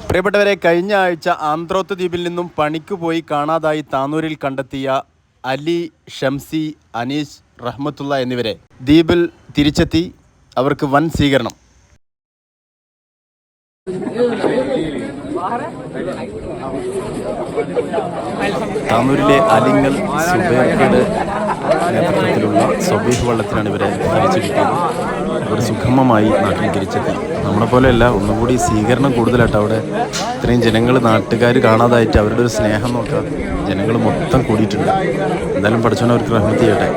പ്രിയപ്പെട്ടവരെ, കഴിഞ്ഞ ആഴ്ച ആന്ത്രോത്ത് ദ്വീപിൽ നിന്നും പണിക്ക് പോയി കാണാതായി താനൂരിൽ കണ്ടെത്തിയ അലി, ഷംസി, അനീസ്, റഹ്മത്തുള്ള എന്നിവരെ ദ്വീപിൽ തിരിച്ചെത്തി. അവർക്ക് വൻ സ്വീകരണം. താനൂരിലെ അലിങ്ങൾ സുബൈർക്കയുടെ നേതൃത്വത്തിലുള്ള സ്വബീഹ് വള്ളത്തിലാണ് ഇവരെ തിരിച്ചു കിട്ടിയത്. അവർ സുഗമമായി നാട്ടിൽ തിരിച്ചെത്തി. നമ്മളെ പോലെയല്ല, ഒന്നുകൂടി സ്വീകരണം കൂടുതലായിട്ട്. അവിടെ ഇത്രയും ജനങ്ങൾ, നാട്ടുകാർ കാണാതായിട്ട് അവരുടെ ഒരു സ്നേഹം നോക്കുക. ജനങ്ങൾ മൊത്തം കൂടിയിട്ടുണ്ട്. എന്തായാലും പഠിച്ചവനെ അവർക്ക് റഹ്മത്ത് ചെയ്യട്ടെ.